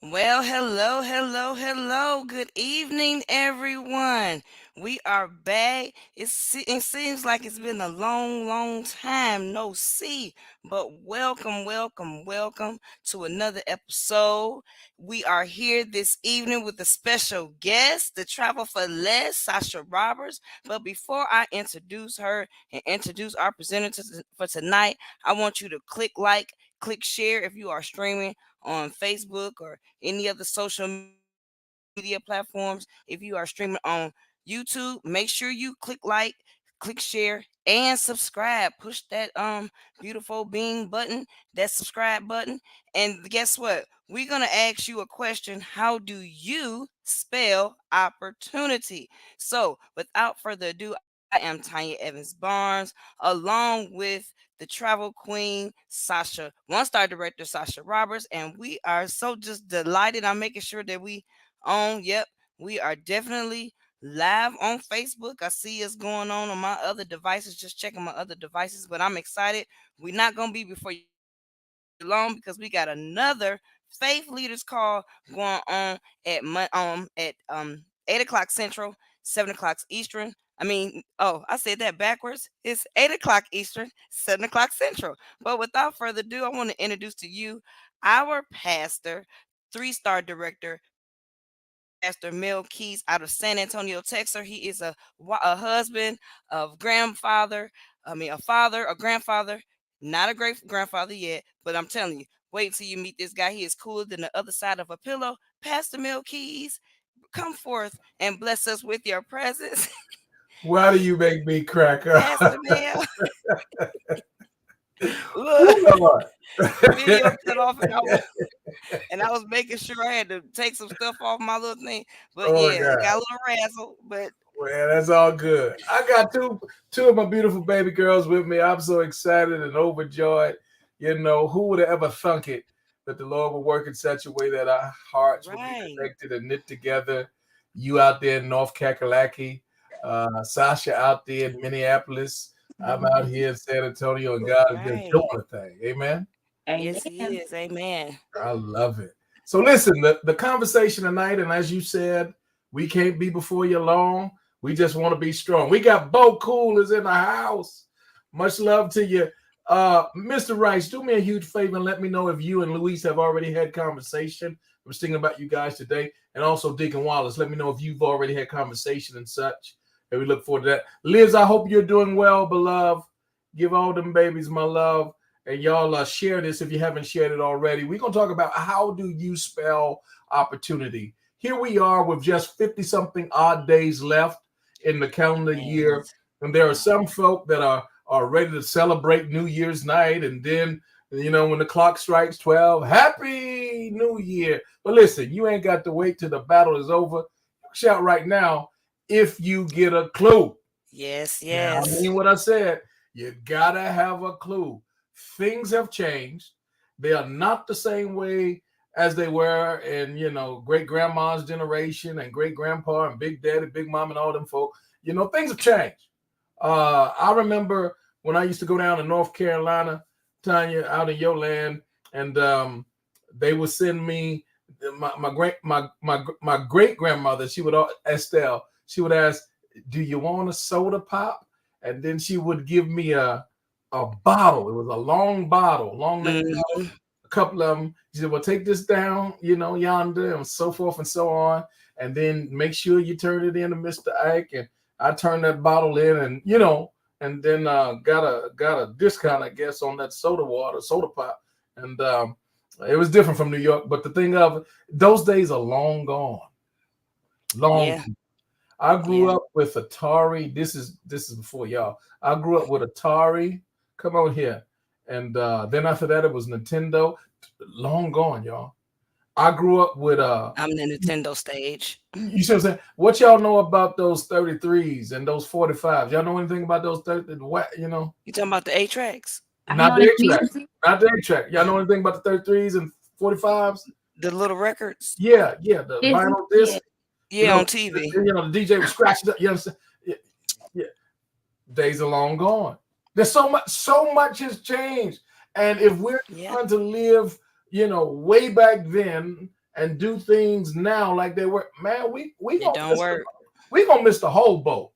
Well, hello, hello, hello. Good evening, everyone. We are back. It seems like it's been a long, long time no see, but welcome, welcome, welcome to another episode. We are here this evening with a special guest, the Travel for Less, Sasha Roberts. But before I introduce her and introduce our presenter for tonight, I want you to click like, click share if you are streaming on Facebook or any other social media platforms. If you are streaming on YouTube, make sure you click like, click share, and subscribe. Push that beautiful bean button, that subscribe button. And guess what? We're gonna ask you a question. How do you spell opportunity? So without further ado, I am Tanya Evans Barnes, along with the travel queen Sasha, one-star director Sasha Roberts, and we are so just delighted. I'm making sure that we on. Yep, we are definitely live on Facebook. I see us going on my other devices, just checking my other devices, but I'm excited. We're not gonna be before you long because we got another faith leaders call going on at 8 o'clock Central, 7 o'clock Eastern. I said that backwards. It's 8 o'clock Eastern, 7 o'clock Central. But without further ado, I want to introduce to you our pastor, three-star director, Pastor Mel Keys out of San Antonio, Texas. He is a husband, of grandfather, a father, a grandfather, not a great grandfather yet, but I'm telling you, wait till you meet this guy. He is cooler than the other side of a pillow. Pastor Mel Keys, come forth and bless us with your presence. Why do you make me crack up? Pastor Mel, look, Ooh, Lord. the video cut off and I was making sure I had to take some stuff off my little thing. But Oh my yeah, it God. got a little razzle. But Well, that's all good. I got two of my beautiful baby girls with me. I'm so excited and overjoyed. Who would have ever thunk it that the Lord would work in such a way that our hearts would be right, connected and knit together. You out there in North Kakalaki, Sasha out there in Minneapolis. I'm out here in San Antonio, and God is just doing right. a thing. Amen. Yes, he Amen. is. Amen. I love it. So listen, the conversation tonight, and as you said, we can't be before you long. We just want to be strong. We got Bo Coolers in the house. Much love to you. Mr. Rice, do me a huge favor and let me know if you and Luis have already had conversation. I was thinking about you guys today. And also Deacon Wallace, let me know if you've already had conversation and such. And we look forward to that. Liz, I hope you're doing well, beloved. Give all them babies my love, and y'all share this if you haven't shared it already. We're going to talk about how do you spell opportunity. Here we are with just 50 something odd days left in the calendar year, Yes. and there are some folk that are ready to celebrate New Year's night, and then when the clock strikes 12, happy New Year. But listen, you ain't got to wait till the battle is over. Shout right now if you get a clue. Yes, Now, I yes. mean what I said. You gotta have a clue. Things have changed. They are not the same way as they were in, great grandma's generation and great grandpa and big daddy, big mom, and all them folk. Things have changed. I remember when I used to go down to North Carolina, Tanya, out in your land, and they would send me my great grandmother. She would Estelle. She would ask, "Do you want a soda pop?" And then she would give me a bottle. It was a long bottle, long neck bottle, Hmm. a couple of them. She said, "Well, take this down, yonder, and so forth and so on, and then make sure you turn it in to Mr. Ike." And I turned that bottle in, and and then got a discount, I guess, on that soda pop, and it was different from New York. But the thing of those days are long gone, long. Yeah, I grew yeah. up with Atari. This is before y'all. I grew up with Atari. Come on here. And then after that it was Nintendo. Long gone, y'all. I grew up with I'm the Nintendo stage. you see what I'm saying? What y'all know about those 33s and those 45s? Y'all know anything about those 30 what You talking about the eight tracks? I not know the the 8 track. music. Not the 8 track. Y'all know anything about the 33s and 45s? The little records? Yeah, yeah, the Busy. vinyl Yeah. disc. You Yeah, know, on TV. the DJ was scratching up. You understand? Yeah, yeah. Days are long gone. There's so much has changed. And if we're Yeah. trying to live, way back then, and do things now like they were, man, we It gonna don't miss work. the whole boat.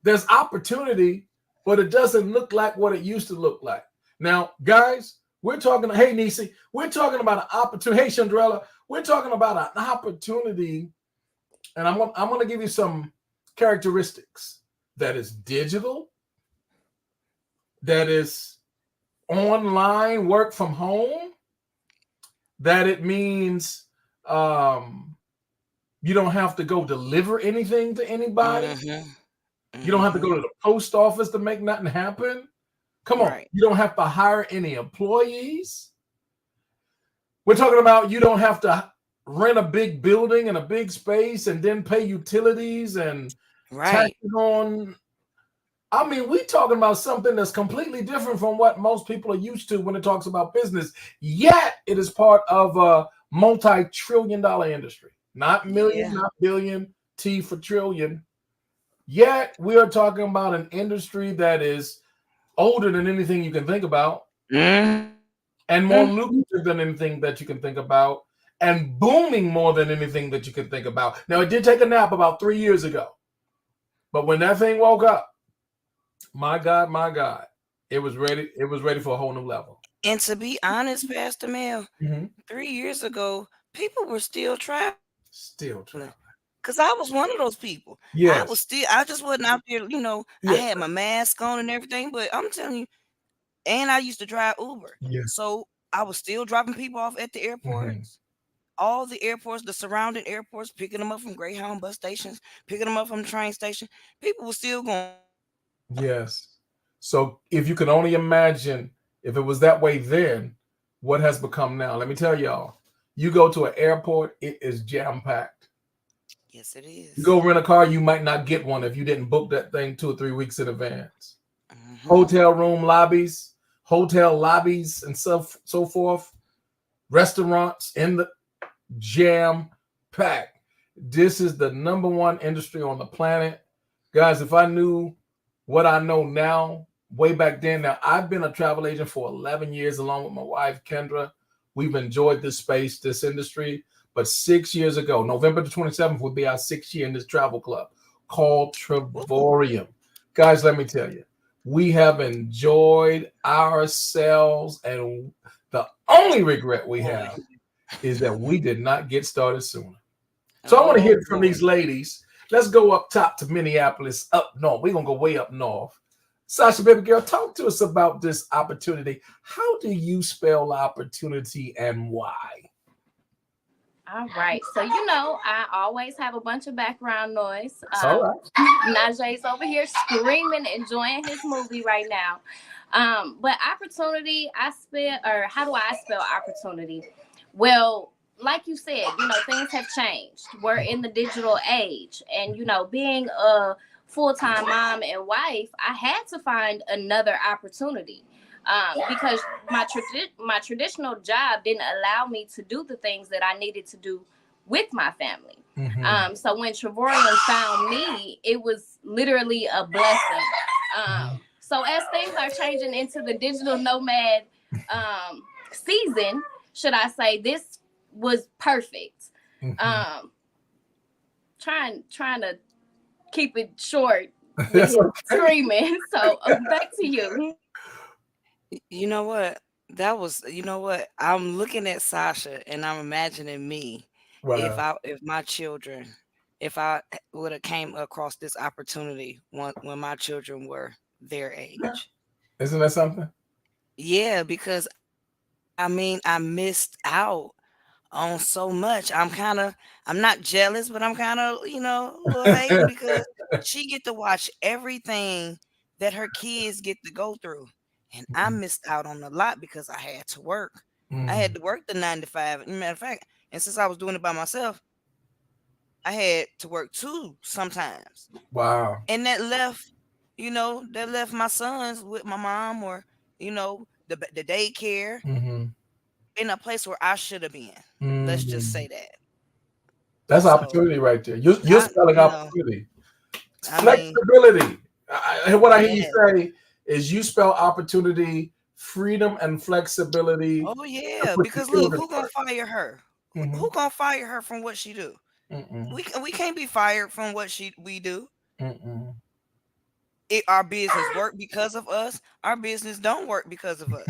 There's opportunity, but it doesn't look like what it used to look like. Now, guys, we're talking. Hey, Nisi, we're talking about an opportunity. Hey, Chandrella, we're talking about an opportunity, and I'm gonna give you some characteristics that is digital, that is online, work from home, that it means you don't have to go deliver anything to anybody. You don't have to go to the post office to make nothing happen. Come on. Right. You don't have to hire any employees. We're talking about you don't have to rent a big building and a big space and then pay utilities and Right. taxes on. I mean, we're talking about something that's completely different from what most people are used to when it talks about business. Yet it is part of a multi-trillion-dollar industry. Not million, Yeah. not billion, T for trillion. Yet we are talking about an industry that is older than anything you can think about, and more lucrative than anything that you can think about, and booming more than anything that you can think about. Now, it did take a nap about 3 years ago, but when that thing woke up, my God, it was ready. It was ready for a whole new level. And to be honest, Pastor Mel, 3 years ago, people were still traveling. Still traveling. Because I was one of those people. Yes. I just wasn't out there, I Yeah. had my mask on and everything, but I'm telling you, and I used to drive Uber. Yeah. So I was still dropping people off at the airports, all the airports, the surrounding airports, picking them up from Greyhound bus stations, picking them up from the train station. People were still going. Yes. So if you can only imagine if it was that way then, what has become now? Let me tell y'all. You go to an airport, it is jam-packed. Yes, it You is. go rent a car, you might not get one if you didn't book that thing 2 or 3 weeks in advance. Hotel lobbies, and so forth. Restaurants in the jam-packed. This is the number one industry on the planet. Guys, if I knew what I know now, way back then, now I've been a travel agent for 11 years along with my wife, Kendra. We've enjoyed this space, this industry. But 6 years ago, November the 27th would be our 6th year in this travel club called Trevorium. Guys, let me tell you, we have enjoyed ourselves, and the only regret we have is that we did not get started sooner. So I want to hear from these ladies. Let's go up top to Minneapolis, up north. We're going to go way up north. Sasha, baby girl, talk to us about this opportunity. How do you spell opportunity and why? All right. So, I always have a bunch of background noise. All right. Najee's over here screaming, enjoying his movie right now. But opportunity, how do I spell opportunity? Well, like you said, things have changed. We're in the digital age. And, being a full-time mom and wife, I had to find another opportunity. Because my traditional job didn't allow me to do the things that I needed to do with my family. So when Trevorium found me, it was literally a blessing. So as things are changing into the digital nomad season, should I say, this was perfect. Trying to keep it short with screaming. So back to you. You know what? I'm looking at Sasha and I'm imagining me if my children, if I would have came across this opportunity when my children were their age. Isn't that something? Yeah, because I missed out on so much. I'm not jealous, but I'm kind of, a little hating because she get to watch everything that her kids get to go through. And I missed out on a lot because I had to work. I had to work the 9 to 5. Matter of fact, and since I was doing it by myself, I had to work too sometimes. Wow. And that left my sons with my mom or, the daycare in a place where I should have been. Let's just say that. That's So, opportunity right there. You're spelling opportunity. Flexibility. What I hear you say is you spell opportunity, freedom, and flexibility. Oh yeah, because look, who gonna fire her? Mhm. Who gonna fire her from what she do? Mm-mm. We can't be fired from what we do. Mm-mm. Our business work because of us. Our business don't work because of us.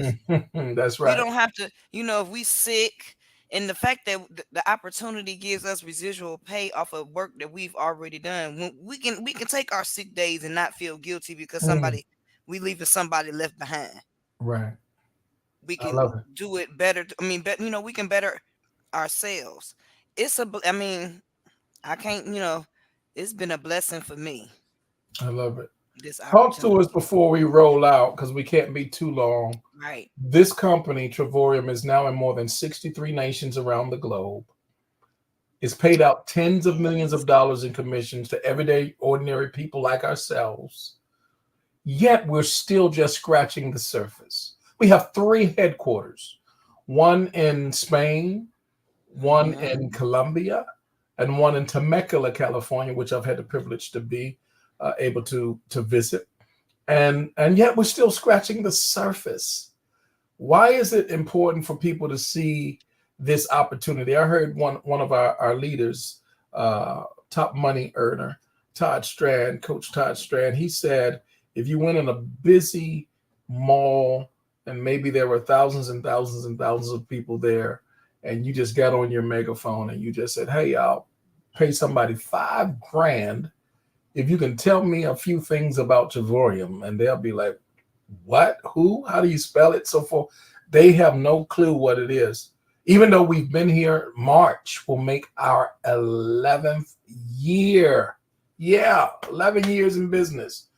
That's We right. don't have to, if we sick, and the fact that the opportunity gives us residual pay off of work that we've already done. We can take our sick days and not feel guilty because Mm. we leaving somebody left behind. Right. We I can love it. do it better. We can better ourselves. I mean, I can't, it's been a blessing for me, I love it. this Talk to us opportunity. before we roll out because we can't be too long. Right. This company, Travorium, is now in more than 63 nations around the globe. It's paid out tens of millions of Yes. dollars in commissions to everyday, ordinary people like ourselves. Yet we're still just scratching the surface. We have three headquarters, one in Spain, one Hmm. in Colombia, and one in Temecula, California, which I've had the privilege to be able to visit. And yet we're still scratching the surface. Why is it important for people to see this opportunity? I heard one of our leaders, top money earner, Todd Strand, Coach Todd Strand, he said, if you went in a busy mall and maybe there were thousands and thousands and thousands of people there, and you just got on your megaphone and you just said, hey, I'll pay somebody $5,000 if you can tell me a few things about Javorium, and they'll be like, what? Who? How do you spell it? So forth. They have no clue what it is. Even though we've been here, March will make our 11th year. Yeah, 11 years in business.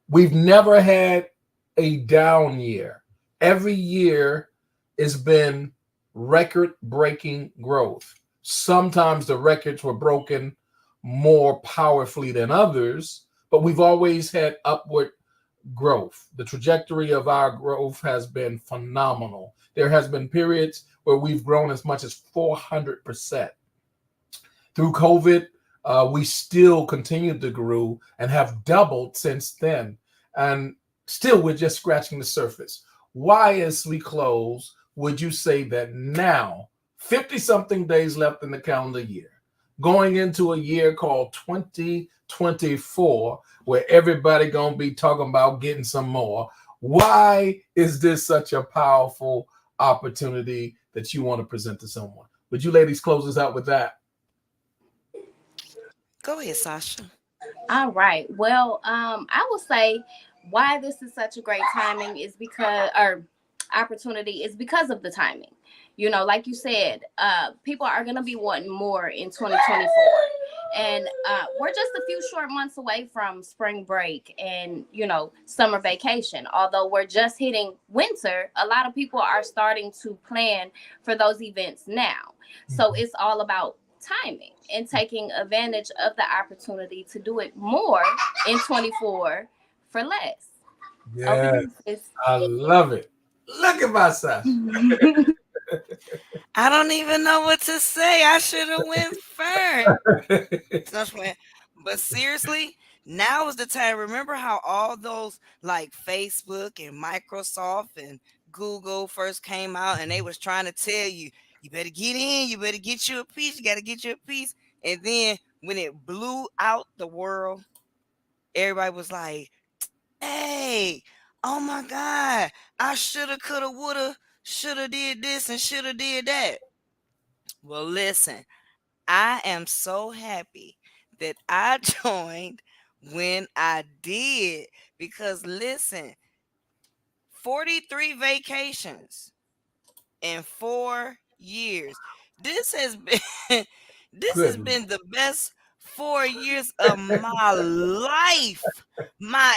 We've never had a down year. Every year has been record breaking growth. Sometimes the records were broken more powerfully than others, but we've always had upward growth. The trajectory of our growth has been phenomenal. There has been periods where we've grown as much as 400%. Through COVID, we still continued to grow and have doubled since then. And still, we're just scratching the surface. Why, as we close, would you say that now, 50 something days left in the calendar year, going into a year called 2024, where everybody going to be talking about getting some more, why is this such a powerful opportunity that you want to present to someone? Would you ladies close us out with that? Go ahead, Sasha. All right. Well, I will say why this is such a great timing is because, or opportunity is because of the timing. Like you said, people are going to be wanting more in 2024. And we're just a few short months away from spring break and, summer vacation. Although we're just hitting winter, a lot of people are starting to plan for those events now. So it's all about timing and taking advantage of the opportunity to do it more in 24 for less. Over Yes, here, sis. I love it. Look at my Sasha. I don't even know what to say. I should have went first. No, I'm playing. But seriously, now is the time. Remember how all those like Facebook and Microsoft and Google first came out and they was trying to tell you, you better get in, you better get you a piece, you gotta get you a piece. And then when it blew out the world, everybody was like, hey, oh my God, I shoulda, coulda, woulda, shoulda did this and shoulda did that. Well, listen, I am so happy that I joined when I did because listen, 43 vacations in 4 years. This has been this has Goodness. been the best 4 years of my life. My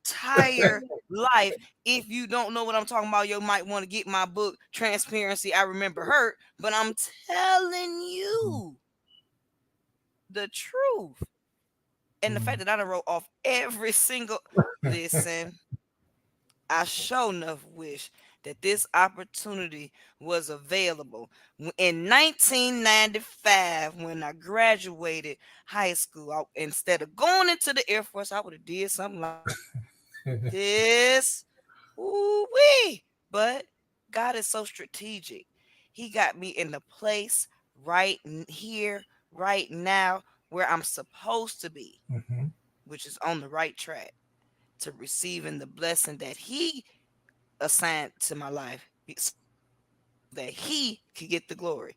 entire life. If you don't know what I'm talking about, you might want to get my book Transparency I Remember Hurt, but I'm telling you the truth. And the fact that I done wrote off every single listen, I sure enough wish that this opportunity was available. In 1995, when I graduated high school, instead of going into the Air Force, I would have did something like this. Ooh wee. But God is so strategic. He got me in the place here, right now, where I'm supposed to be, Mhm. which is on the right track to receiving the blessing that He assigned to my life, that He could get the glory.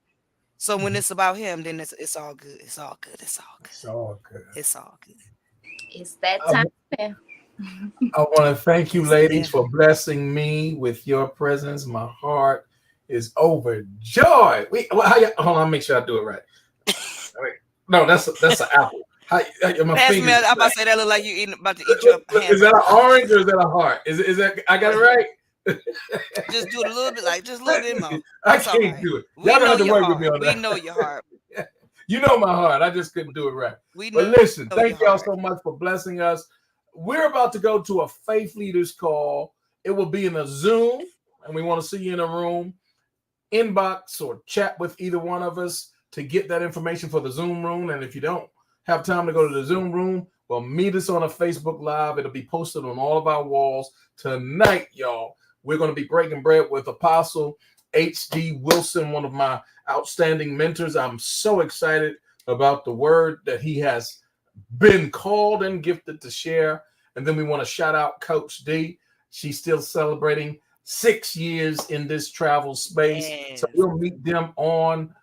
So when Mhm. it's about Him, then it's all good. It's all good. It's all good. It's all good. It's all good. It's that I, time. I want to thank you, It's ladies, there. for blessing me with your presence. My heart is overjoyed. Hold on, make sure I do it right. Wait. No, that's an apple. My Pass me. fingers. I'm about to say that look like you eating about to eat your Is that hamburger. an orange or is that a heart? Is that I got it right? Just do it a little bit, like just a little bit more. I It's all can't right. do it. We Y'all don't know have to your work with me heart. on We that. know your heart. You know my heart. I just couldn't do it right. We But know listen, your thank y'all heart. so much for blessing us. We're about to go to a faith leaders call. It will be in a Zoom, and we want to see you in a room. Inbox or chat with either one of us to get that information for the Zoom room. And if you don't have time to go to the Zoom room, well, meet us on a Facebook Live. It'll be posted on all of our walls tonight, y'all. We're going to be breaking bread with Apostle H.D. Wilson, one of my outstanding mentors. I'm so excited about the word that he has been called and gifted to share. And then we want to shout out Coach D. She's still celebrating 6 years in this travel space. Yes. So we'll meet them on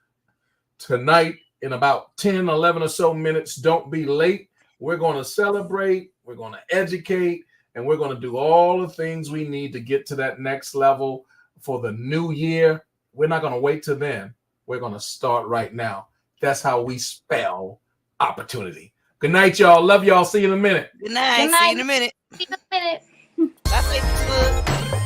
tonight in about 10, 11 or so minutes. Don't be late. We're going to celebrate, we're going to educate, and we're going to do all the things we need to get to that next level for the new year. We're not going to wait till then. We're going to start right now. That's how we spell opportunity. Good night, y'all. Love y'all. See you in a minute. Good night. Good See you night. in a minute. See you in a minute. Bye, Facebook.